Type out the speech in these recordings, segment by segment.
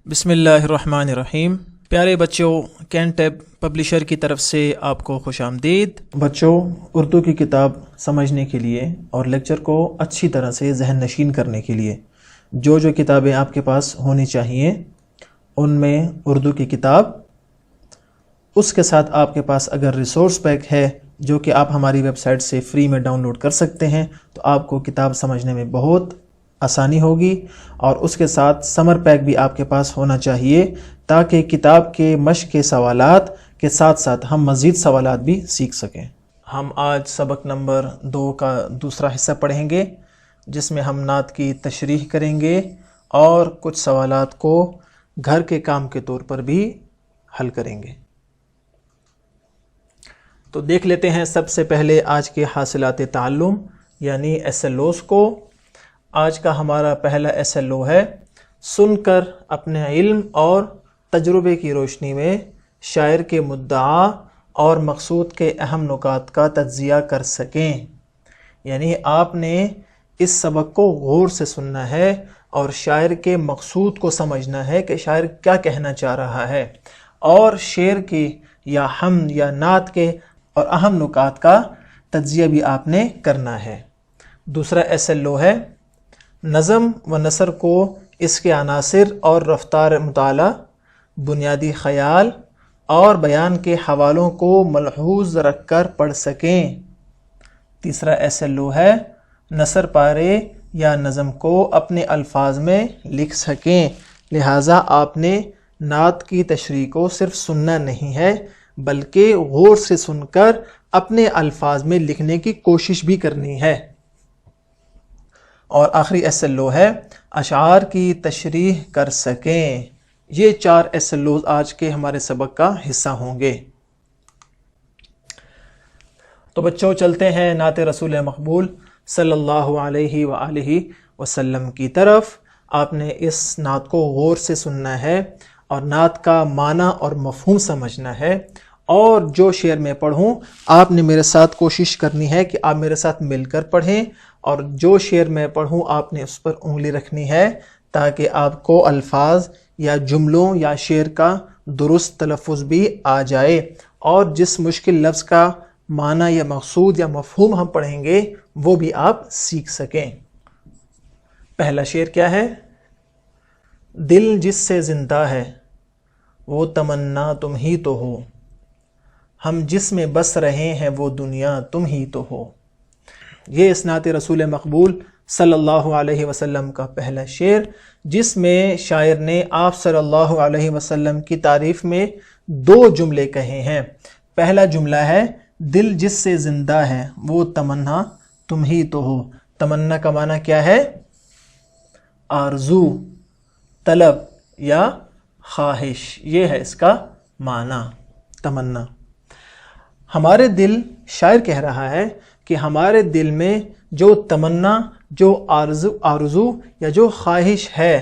بسم اللہ الرحمن الرحیم۔ پیارے بچوں، کین ٹیب پبلشر کی طرف سے آپ کو خوش آمدید۔ بچوں، اردو کی کتاب سمجھنے کے لیے اور لیکچر کو اچھی طرح سے ذہن نشین کرنے کے لیے جو کتابیں آپ کے پاس ہونی چاہیے ان میں اردو کی کتاب، اس کے ساتھ آپ کے پاس اگر ریسورس پیک ہے جو کہ آپ ہماری ویب سائٹ سے فری میں ڈاؤن لوڈ کر سکتے ہیں تو آپ کو کتاب سمجھنے میں بہت آسانی ہوگی، اور اس کے ساتھ سمر پیک بھی آپ کے پاس ہونا چاہیے تاکہ کتاب کے مشق کے سوالات کے ساتھ ساتھ ہم مزید سوالات بھی سیکھ سکیں۔ ہم آج سبق نمبر 2 کا دوسرا حصہ پڑھیں گے جس میں ہم نعت کی تشریح کریں گے اور کچھ سوالات کو گھر کے کام کے طور پر بھی حل کریں گے۔ تو دیکھ لیتے ہیں سب سے پہلے آج کے حاصلات تعلم یعنی ایس ایل اوز کو۔ آج کا ہمارا پہلا ایس ایل او ہے سن کر اپنے علم اور تجربے کی روشنی میں شاعر کے مدعا اور مقصود کے اہم نکات کا تجزیہ کر سکیں۔ یعنی آپ نے اس سبق کو غور سے سننا ہے اور شاعر کے مقصود کو سمجھنا ہے کہ شاعر کیا کہنا چاہ رہا ہے، اور شعر کی یا حمد یا نعت کے اور اہم نکات کا تجزیہ بھی آپ نے کرنا ہے۔ دوسرا ایس ایل او ہے نظم و نثر کو اس کے عناصر اور رفتار مطالعہ، بنیادی خیال اور بیان کے حوالوں کو ملحوظ رکھ کر پڑھ سکیں۔ تیسرا ایس ایل او ہے نثر پارے یا نظم کو اپنے الفاظ میں لکھ سکیں، لہٰذا آپ نے نعت کی تشریح کو صرف سننا نہیں ہے بلکہ غور سے سن کر اپنے الفاظ میں لکھنے کی کوشش بھی کرنی ہے۔ اور آخری ایس ایل او ہے اشعار کی تشریح کر سکیں۔ یہ 4 ایس ایل اوز آج کے ہمارے سبق کا حصہ ہوں گے۔ تو بچوں چلتے ہیں نعت رسول مقبول صلی اللہ علیہ وآلہ وسلم کی طرف۔ آپ نے اس نعت کو غور سے سننا ہے اور نعت کا معنی اور مفہوم سمجھنا ہے، اور جو شعر میں پڑھوں آپ نے میرے ساتھ کوشش کرنی ہے کہ آپ میرے ساتھ مل کر پڑھیں، اور جو شعر میں پڑھوں آپ نے اس پر انگلی رکھنی ہے تاکہ آپ کو الفاظ یا جملوں یا شعر کا درست تلفظ بھی آ جائے، اور جس مشکل لفظ کا معنی یا مقصود یا مفہوم ہم پڑھیں گے وہ بھی آپ سیکھ سکیں۔ پہلا شعر کیا ہے؟ دل جس سے زندہ ہے وہ تمنا تم ہی تو ہو، ہم جس میں بس رہے ہیں وہ دنیا تم ہی تو ہو۔ یہ اس نعت رسول مقبول صلی اللہ علیہ وسلم کا پہلا شعر، جس میں شاعر نے آپ صلی اللہ علیہ وسلم کی تعریف میں 2 جملے کہے ہیں۔ پہلا جملہ ہے دل جس سے زندہ ہے وہ تمنا تم ہی تو ہو۔ تمنا کا معنی کیا ہے؟ آرزو، طلب یا خواہش، یہ ہے اس کا معنی تمنا۔ ہمارے دل، شاعر کہہ رہا ہے کہ ہمارے دل میں جو تمنا، جو آرزو یا جو خواہش ہے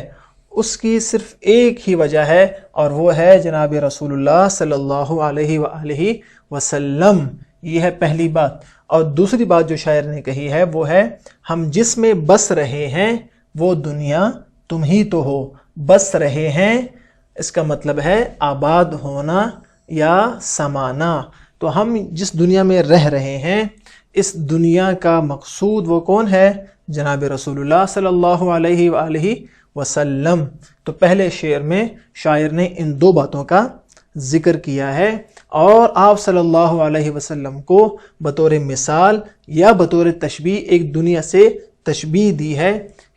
اس کی صرف ایک ہی وجہ ہے، اور وہ ہے جناب رسول اللہ صلی اللہ علیہ وآلہ وسلم۔ یہ ہے پہلی بات۔ اور دوسری بات جو شاعر نے کہی ہے وہ ہے ہم جس میں بس رہے ہیں وہ دنیا تم ہی تو ہو۔ بس رہے ہیں اس کا مطلب ہے آباد ہونا یا سمانا۔ تو ہم جس دنیا میں رہ رہے ہیں اس دنیا کا مقصود وہ کون ہے؟ جناب رسول اللہ صلی اللہ علیہ وآلہ وسلم۔ تو پہلے شعر میں شاعر نے ان 2 باتوں کا ذکر کیا ہے، اور آپ صلی اللہ علیہ وسلم کو بطور مثال یا بطور تشبیہ ایک دنیا سے تشبیہ دی ہے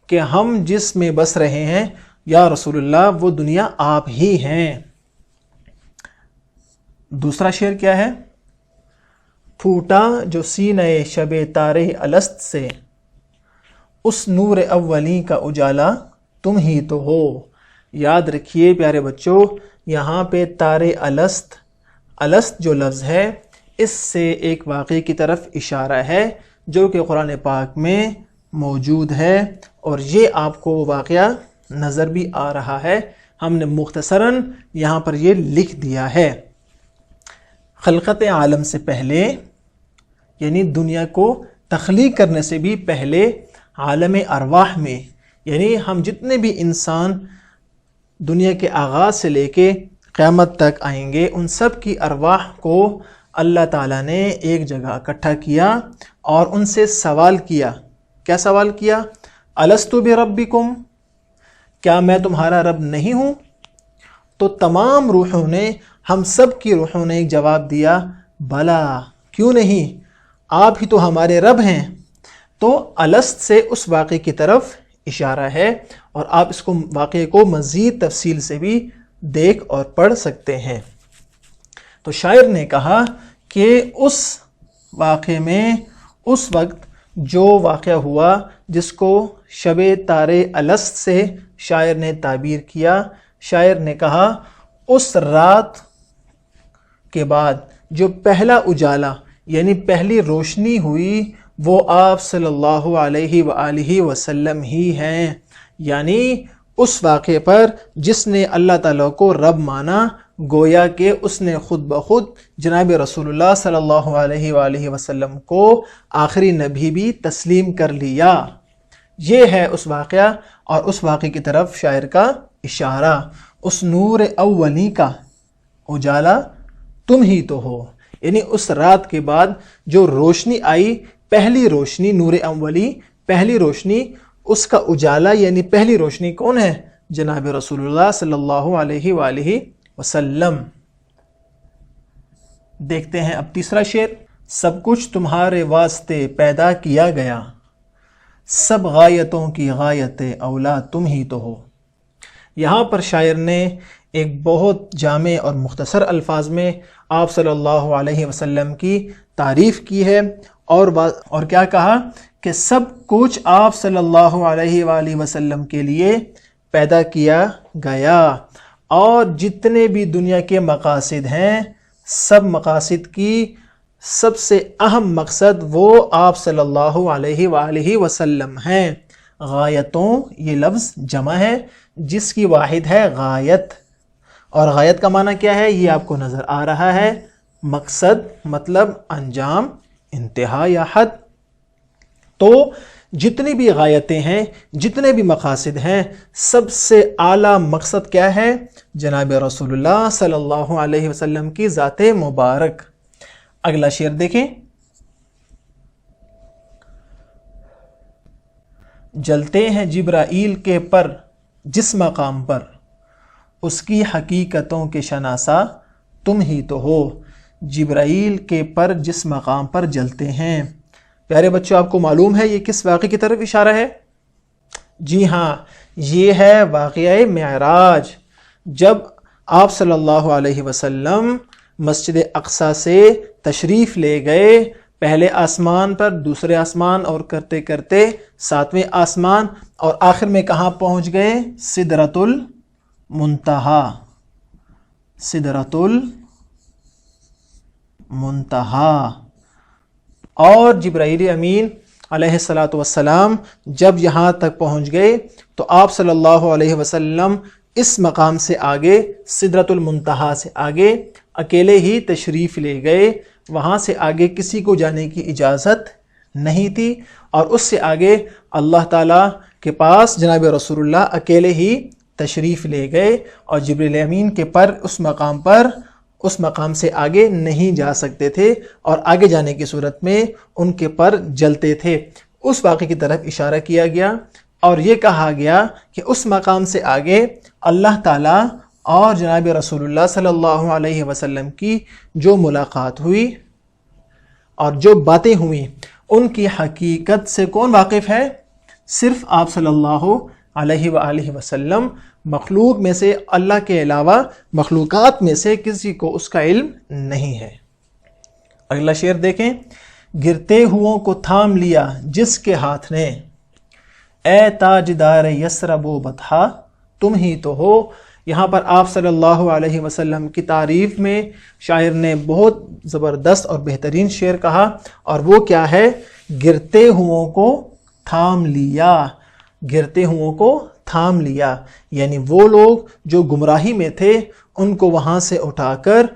کہ ہم جس میں بس رہے ہیں یا رسول اللہ وہ دنیا آپ ہی ہیں۔ دوسرا شعر کیا ہے؟ پھوٹا جو سینہ شب تارے الست سے، اس نور اولی کا اجالا تم ہی تو ہو۔ یاد رکھیے پیارے بچوں، یہاں پہ تارے الست جو لفظ ہے اس سے ایک واقعے کی طرف اشارہ ہے جو کہ قرآن پاک میں موجود ہے، اور یہ آپ کو وہ واقعہ نظر بھی آ رہا ہے۔ ہم نے مختصراً یہاں پر یہ لکھ دیا ہے۔ خلقت عالم سے پہلے، یعنی دنیا کو تخلیق کرنے سے بھی پہلے، عالم ارواح میں، یعنی ہم جتنے بھی انسان دنیا کے آغاز سے لے کے قیامت تک آئیں گے، ان سب کی ارواح کو اللہ تعالیٰ نے ایک جگہ اکٹھا کیا اور ان سے سوال کیا۔ کیا سوال کیا؟ الست بربکم، کیا میں تمہارا رب نہیں ہوں؟ تو تمام روحوں نے، ہم سب کی روحوں نے ایک جواب دیا، بلا، کیوں نہیں، آپ ہی تو ہمارے رب ہیں۔ تو الست سے اس واقعے کی طرف اشارہ ہے، اور آپ اس واقعے کو مزید تفصیل سے بھی دیکھ اور پڑھ سکتے ہیں۔ تو شاعر نے کہا کہ اس واقعے میں اس وقت جو واقعہ ہوا، جس کو شب تار الست سے شاعر نے تعبیر کیا، شاعر نے کہا اس رات کے بعد جو پہلا اجالا یعنی پہلی روشنی ہوئی وہ آپ صلی اللہ علیہ وآلہ وسلم ہی ہیں، یعنی اس واقعے پر جس نے اللہ تعالیٰ کو رب مانا، گویا کہ اس نے خود بخود جناب رسول اللہ صلی اللہ علیہ وآلہ وسلم کو آخری نبی بھی تسلیم کر لیا۔ یہ ہے اس واقعہ، اور اس واقعے کی طرف شاعر کا اشارہ، اس نور اولی کا اجالا تم ہی تو ہو، یعنی اس رات کے بعد جو روشنی آئی، پہلی روشنی، نور اولی، پہلی روشنی، اس کا اجالا یعنی پہلی روشنی کون ہے؟ جناب رسول اللہ صلی اللہ علیہ وآلہ وسلم۔ دیکھتے ہیں اب تیسرا شعر، سب کچھ تمہارے واسطے پیدا کیا گیا، سب غایتوں کی غایت اولا تم ہی تو ہو۔ یہاں پر شاعر نے ایک بہت جامع اور مختصر الفاظ میں آپ صلی اللہ علیہ وسلم کی تعریف کی ہے، اور کیا کہا کہ سب کچھ آپ صلی اللہ علیہ وآلہ وسلم کے لیے پیدا کیا گیا، اور جتنے بھی دنیا کے مقاصد ہیں، سب مقاصد کی سب سے اہم مقصد وہ آپ صلی اللہ علیہ وآلہ وسلم ہیں۔ غایتوں، یہ لفظ جمع ہے جس کی واحد ہے غایت، اور غایت کا معنی کیا ہے؟ یہ آپ کو نظر آ رہا ہے، مقصد مطلب انجام، انتہا یا حد۔ تو جتنی بھی غایتیں ہیں، جتنے بھی مقاصد ہیں، سب سے اعلیٰ مقصد کیا ہے؟ جناب رسول اللہ صلی اللہ علیہ وسلم کی ذات مبارک۔ اگلا شعر دیکھیں، جلتے ہیں جبرائیل کے پر جس مقام پر، اس کی حقیقتوں کے شناسا تم ہی تو ہو۔ جبرائیل کے پر جس مقام پر جلتے ہیں، پیارے بچوں آپ کو معلوم ہے یہ کس واقعے کی طرف اشارہ ہے؟ جی ہاں، یہ ہے واقعہ معراج، جب آپ صلی اللہ علیہ وسلم مسجد اقصی سے تشریف لے گئے، پہلے آسمان پر، دوسرے آسمان، اور کرتے کرتے ساتویں آسمان، اور آخر میں کہاں پہنچ گئے؟ سدرۃ المنتہا، سدرۃ المنتہا۔ اور جبرائیل امین علیہ السلام جب یہاں تک پہنچ گئے تو آپ صلی اللہ علیہ وسلم اس مقام سے آگے، سدرۃ المنتہا سے آگے اکیلے ہی تشریف لے گئے، وہاں سے آگے کسی کو جانے کی اجازت نہیں تھی، اور اس سے آگے اللہ تعالیٰ کے پاس جناب رسول اللہ اکیلے ہی تشریف لے گئے، اور جبرائیل امین کے پر اس مقام سے آگے نہیں جا سکتے تھے، اور آگے جانے کی صورت میں ان کے پر جلتے تھے۔ اس واقعے کی طرف اشارہ کیا گیا، اور یہ کہا گیا کہ اس مقام سے آگے اللہ تعالیٰ اور جناب رسول اللہ صلی اللہ علیہ وسلم کی جو ملاقات ہوئی اور جو باتیں ہوئیں، ان کی حقیقت سے کون واقف ہے؟ صرف آپ صلی اللہ علیہ وآلہ وسلم۔ مخلوق میں سے، اللہ کے علاوہ مخلوقات میں سے کسی کو اس کا علم نہیں ہے۔ اگلا شعر دیکھیں، گرتے ہوں کو تھام لیا جس کے ہاتھ نے، اے تاجدار یثرب و بطحا تم ہی تو ہو۔ یہاں پر آپ صلی اللہ علیہ وسلم کی تعریف میں شاعر نے بہت زبردست اور بہترین شعر کہا، اور وہ کیا ہے؟ گرتے ہوں کو تھام لیا، گرتے ہوں کو تھام لیا، یعنی وہ لوگ جو گمراہی میں تھے ان کو وہاں سے اٹھا کر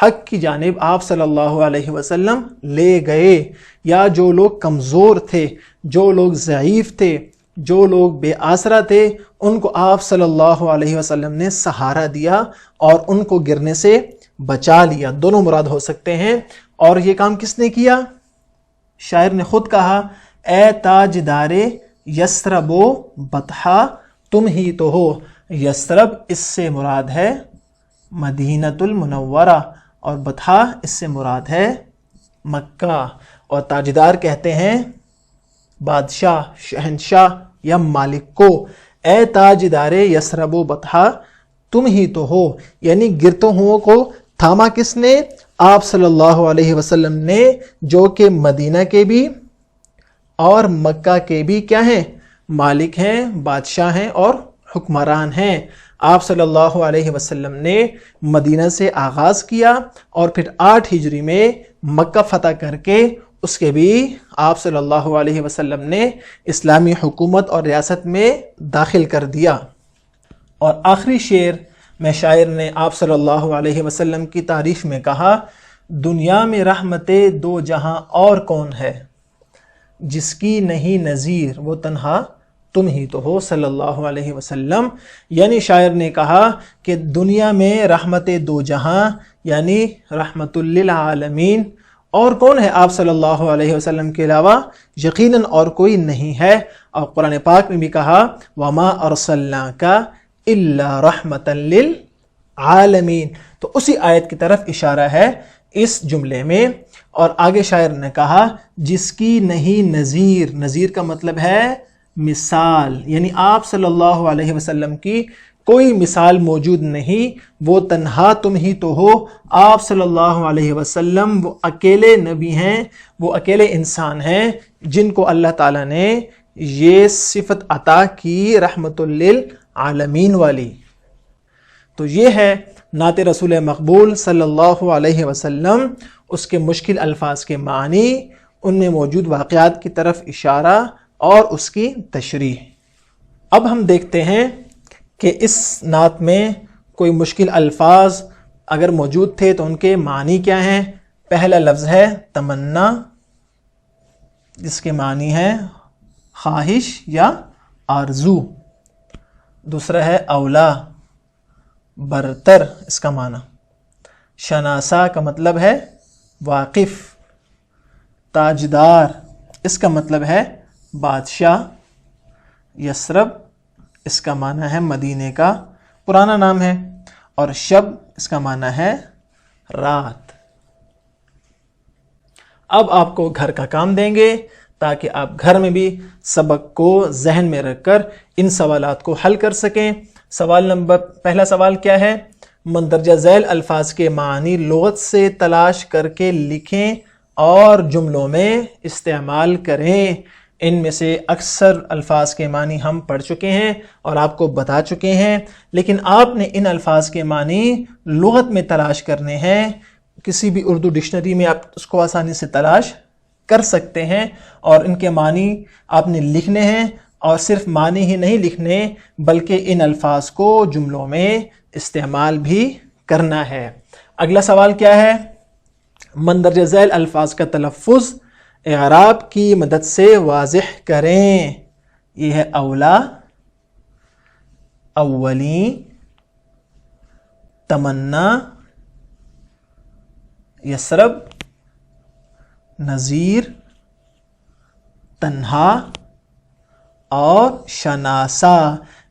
حق کی جانب آپ صلی اللہ علیہ وسلم لے گئے، یا جو لوگ کمزور تھے، جو لوگ ضعیف تھے، جو لوگ بے آسرا تھے ان کو آپ صلی اللہ علیہ وسلم نے سہارا دیا اور ان کو گرنے سے بچا لیا. دونوں مراد ہو سکتے ہیں. اور یہ کام کس نے کیا؟ شاعر نے خود کہا اے تاجدار یثرب و بطحا تم ہی تو ہو. یثرب اس سے مراد ہے مدینۃ المنورہ اور بطحا اس سے مراد ہے مکہ. اور تاجدار کہتے ہیں بادشاہ، شہنشاہ یا مالک کو. اے تاجدار یثرب و بطحا تم ہی تو ہو، یعنی گرتے ہوں کو تھاما کس نے؟ آپ صلی اللہ علیہ وسلم نے، جو کہ مدینہ کے بھی اور مکہ کے بھی کیا ہیں؟ مالک ہیں، بادشاہ ہیں اور حکمران ہیں. آپ صلی اللہ علیہ وسلم نے مدینہ سے آغاز کیا اور پھر 8 ہجری میں مکہ فتح کر کے اس کے بھی آپ صلی اللہ علیہ وسلم نے اسلامی حکومت اور ریاست میں داخل کر دیا. اور آخری شعر میں شاعر نے آپ صلی اللہ علیہ وسلم کی تعریف میں کہا دنیا میں رحمت دو جہاں اور کون ہے، جس کی نہیں نظیر وہ تنہا تم ہی تو ہو صلی اللہ علیہ وسلم. یعنی شاعر نے کہا کہ دنیا میں رحمت دو جہاں یعنی رحمت للعالمین اور کون ہے آپ صلی اللہ علیہ وسلم کے علاوہ؟ یقیناً اور کوئی نہیں ہے. اور قرآن پاک میں بھی کہا وَمَا أَرْسَلْنَاكَ إِلَّا رَحْمَةً لِلْعَالَمِينَ. تو اسی آیت کی طرف اشارہ ہے اس جملے میں. اور آگے شاعر نے کہا جس کی نہیں نظیر، نظیر کا مطلب ہے مثال، یعنی آپ صلی اللہ علیہ وسلم کی کوئی مثال موجود نہیں، وہ تنہا تم ہی تو ہو. آپ صلی اللہ علیہ وسلم وہ اکیلے نبی ہیں، وہ اکیلے انسان ہیں جن کو اللہ تعالیٰ نے یہ صفت عطا کی رحمت للعالمین والی. تو یہ ہے نعت رسول مقبول صلی اللہ علیہ وسلم، اس کے مشکل الفاظ کے معنی، ان میں موجود واقعات کی طرف اشارہ اور اس کی تشریح. اب ہم دیکھتے ہیں کہ اس نعت میں کوئی مشکل الفاظ اگر موجود تھے تو ان کے معنی کیا ہیں. پہلا لفظ ہے تمنا، جس کے معنی ہے خواہش یا آرزو. دوسرا ہے اولا، برتر، اس کا معنی. شناسا کا مطلب ہے واقف. تاجدار اس کا مطلب ہے بادشاہ. یثرب اس کا معنی ہے مدینے کا پرانا نام ہے. اور شب اس کا معنی ہے رات. اب آپ کو گھر کا کام دیں گے تاکہ آپ گھر میں بھی سبق کو ذہن میں رکھ کر ان سوالات کو حل کر سکیں. پہلا سوال کیا ہے؟ مندرجہ ذیل الفاظ کے معنی لغت سے تلاش کر کے لکھیں اور جملوں میں استعمال کریں. ان میں سے اکثر الفاظ کے معنی ہم پڑھ چکے ہیں اور آپ کو بتا چکے ہیں، لیکن آپ نے ان الفاظ کے معنی لغت میں تلاش کرنے ہیں. کسی بھی اردو ڈکشنری میں آپ اس کو آسانی سے تلاش کر سکتے ہیں اور ان کے معنی آپ نے لکھنے ہیں. اور صرف معنی ہی نہیں لکھنے بلکہ ان الفاظ کو جملوں میں استعمال بھی کرنا ہے. اگلا سوال کیا ہے؟ مندرجہ ذیل الفاظ کا تلفظ اعراب کی مدد سے واضح کریں. یہ ہے اولا، اولین، تمنا، یثرب، نذیر، تنہا اور شناسا.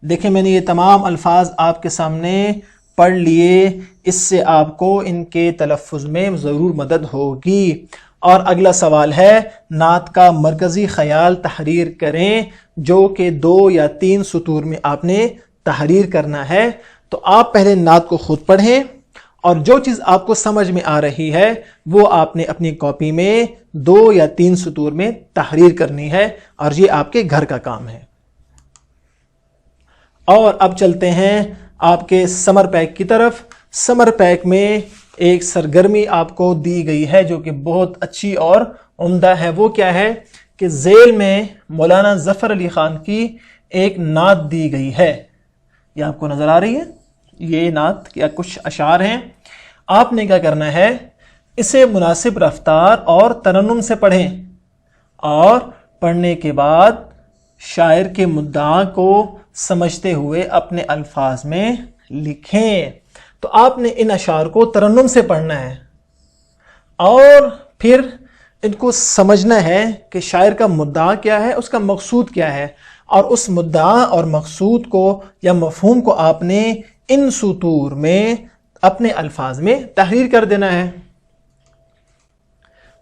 دیکھیں میں نے یہ تمام الفاظ آپ کے سامنے پڑھ لیے، اس سے آپ کو ان کے تلفظ میں ضرور مدد ہوگی. اور اگلا سوال ہے نعت کا مرکزی خیال تحریر کریں، جو کہ 2 یا 3 سطور میں آپ نے تحریر کرنا ہے. تو آپ پہلے نعت کو خود پڑھیں اور جو چیز آپ کو سمجھ میں آ رہی ہے وہ آپ نے اپنی کاپی میں 2 یا 3 سطور میں تحریر کرنی ہے، اور یہ آپ کے گھر کا کام ہے. اور اب چلتے ہیں آپ کے سمر پیک کی طرف. سمر پیک میں ایک سرگرمی آپ کو دی گئی ہے جو کہ بہت اچھی اور عمدہ ہے. وہ کیا ہے کہ ذیل میں مولانا ظفر علی خان کی ایک نعت دی گئی ہے. یہ آپ کو نظر آ رہی ہے، یہ نعت کیا کچھ اشعار ہیں. آپ نے کیا کرنا ہے، اسے مناسب رفتار اور ترنم سے پڑھیں، اور پڑھنے کے بعد شاعر کے مدعا کو سمجھتے ہوئے اپنے الفاظ میں لکھیں۔ تو آپ نے ان اشعار کو ترنم سے پڑھنا ہے اور پھر ان کو سمجھنا ہے کہ شاعر کا مدعا کیا ہے، اس کا مقصود کیا ہے، اور اس مدعا اور مقصود کو یا مفہوم کو آپ نے ان سطور میں اپنے الفاظ میں تحریر کر دینا ہے۔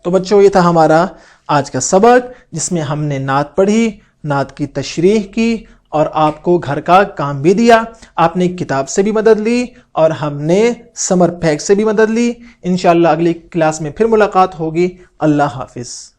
تو بچوں، یہ تھا ہمارا آج کا سبق جس میں ہم نے نعت پڑھی، نعت کی تشریح کی اور آپ کو گھر کا کام بھی دیا۔ آپ نے کتاب سے بھی مدد لی اور ہم نے سمر پیک سے بھی مدد لی۔ انشاءاللہ اگلی کلاس میں پھر ملاقات ہوگی۔ اللہ حافظ۔